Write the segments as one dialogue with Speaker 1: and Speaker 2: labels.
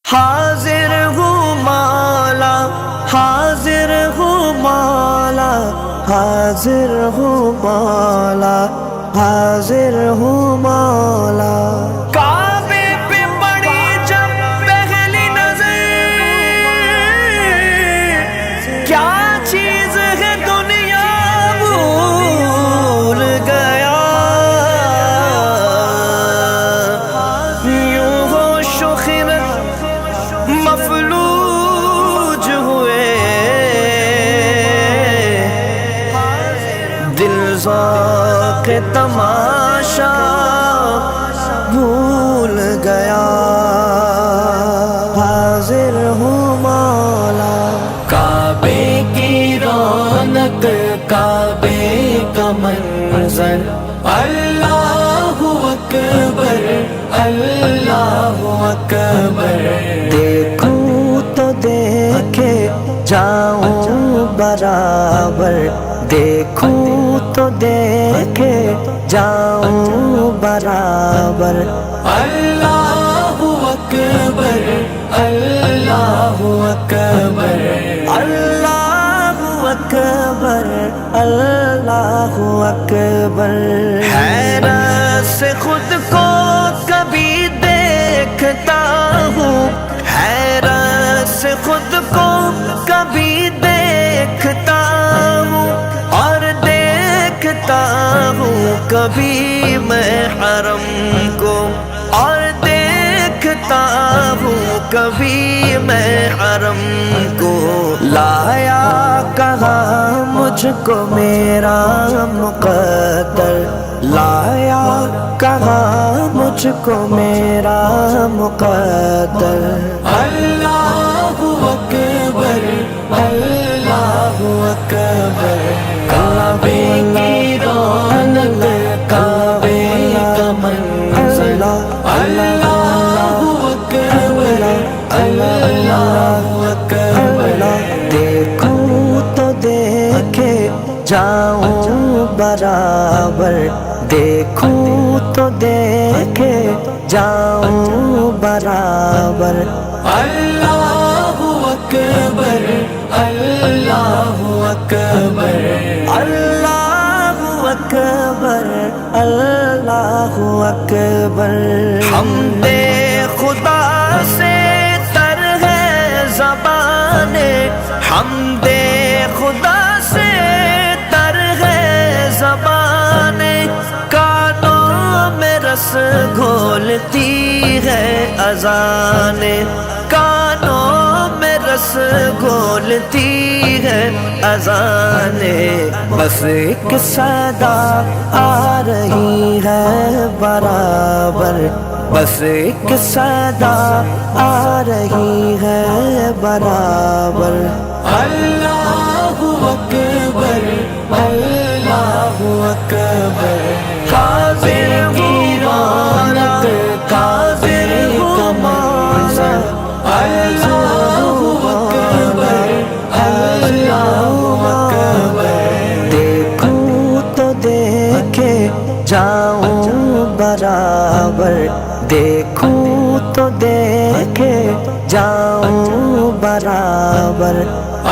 Speaker 1: حاضر ہوں مولا، حاضر ہوں مولا، حاضر ہوں مولا، حاضر ہوں مولا۔ کعبے پہ پڑی جب پہلی نظر، کیا چیز ہے دنیا بھول گیا، یوں ہوش و خرد مفلوج ہوئے، دل ذوق تماشا بھول گیا۔ حاضر ہوں مولا، کعبے کی رونق، کعبے کا منظر، اللہ اکبر، اللہ اکبر۔ دیکھوں تو دیکھے جاؤں برابر، دیکھوں تو دیکھے جاؤں برابر۔ اللہ اکبر، اللہ اکبر، اللہ اکبر، اللہ اکبر۔ حیرت سے خود کو کبھی دیکھتا ہوں، حیرت سے خود کو کبھی دیکھتا ہوں، اور دیکھتا ہوں کبھی میں حرم کو، اور دیکھتا ہوں کبھی میں حرم کو۔ لایا کہاں مجھ کو میرا مقدر، لایا کہاں مجھ کو میرا مقدر۔ اللہ اکبر، اللہ اکبر۔ کعبے کی رونق، کعبے کا منظر، اللہ اکبر، اللہ اکبر۔ دیکھوں تو دیکھے جاؤں برابر، دیکھوں تو دیکھے جاؤں برابر۔ اللہ اکبر، اللہ اکبر، اللہ اکبر، اللہ اکبر۔ حمد خدا سے تر ہے زبانیں، حمد خدا سے تر ہے زبانیں، کانوں میں رس گھولتی ہے اذانیں، کانوں میں رس گھولتی ہے اذانیں۔ بس ایک صدا آ رہی ہے برابر، بس ایک صدا آ رہی ہے برابر۔ اللہ اکبر، اللہ اکبر۔ حاضر کی رونق، حاضر کا منظر، اللہ اکبر، اللہ اکبر۔ دیکھوں تو دیکھے جاؤں برابر، دیکھوں تو دیکھے جاؤں برابر۔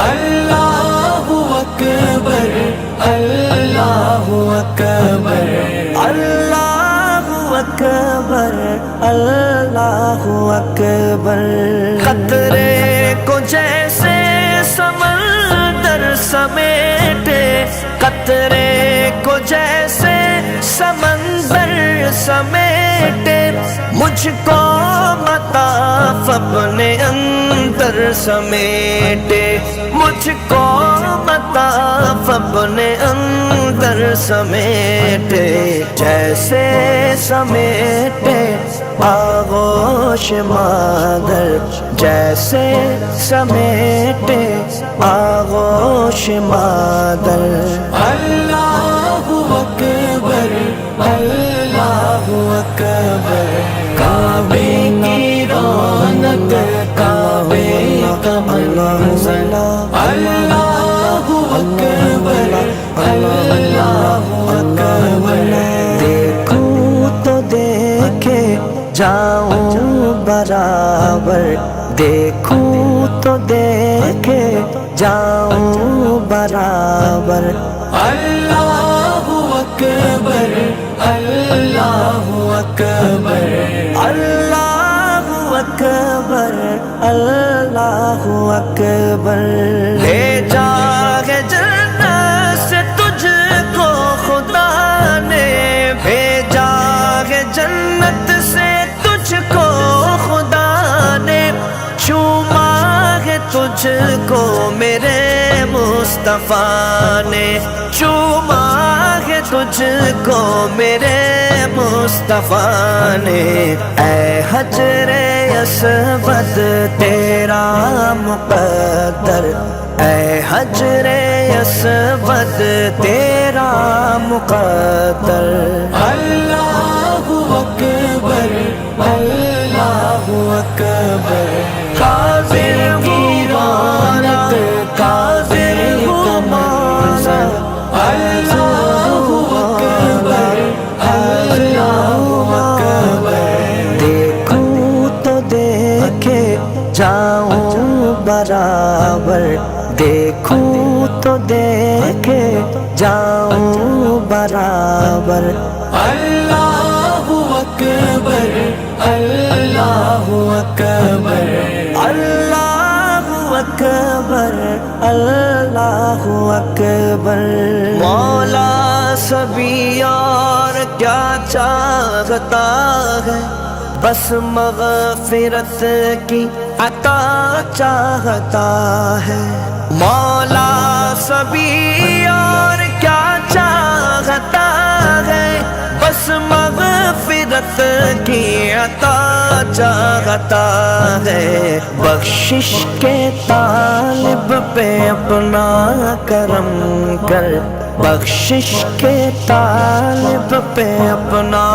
Speaker 1: اللہ اکبر، اللہ اکبر، اللہ اکبر، اللہ اکبر۔ قطرے کو جیسے سمندر سمیٹے، قطرے کو جیسے سمندر سمیٹے، مجھ کو مطاف اپنے اندر سمیٹے، مجھ کو مطاف اپنے اندر سمیٹے، جیسے سمیٹے آغوش مادر، جیسے سمیٹے آغوش مادر۔ اللہ اکبر، اللہ اکبر۔ کعبے کی رونق، کعبے کا منظر، اللہ اکبر، اللہ اکبر۔ دیکھوں تو دیکھے جاؤں برابر دیکھوں تو دیکھے جاؤں برابر اللہ اکبر اللہ اکبر اللہ اکبر اللہ اکبر لے جائے جنت سے تجھ کو خدا نے بھیجا ہے جنت سے تجھ کو خدا نے چوما ہے تجھ کو میرے مصطفیٰ نے چوما ہے تجھ کو میرے مصطفیٰ نے اے حجر اسود تیرا مقدر اے حجر اسود تیرا مقدر اللہ اکبر اللہ اکبر کافر کی رونق کافر کا منظر اللہ اکبر اللہ اکبر دیکھوں تو دیکھے جاؤں برابر دیکھوں تو دیکھے جاؤں برابر اللہ اکبر اللہ اکبر اللہ اکبر اللہ اکبر مولا سبھی اور کیا چاہتا ہے بس مغفرت کی عطا چاہتا ہے مولا سبھی اور کیا چاہتا ہے بس مغفرت کی عطا چاہتا ہے بخشش کے طالب پہ اپنا کرم کر بخشش کے طالب پہ اپنا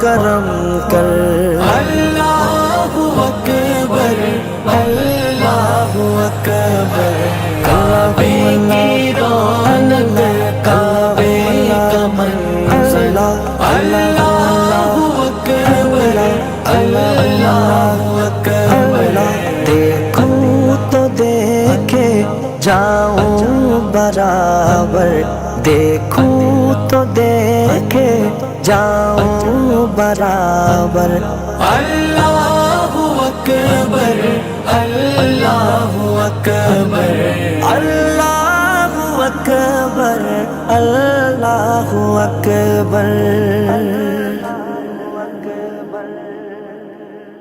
Speaker 1: کرم کر اللہ اکبر اللہ اکبر کعبے کی رونق کعبے کا منظر اللہ اکبر اللہ اکبر دیکھوں تو دیکھے جاؤں برابر دیکھوں تو دیکھے جاؤں برابر اللہ اکبر اللہ اکبر اللہ اکبر اللہ اکبر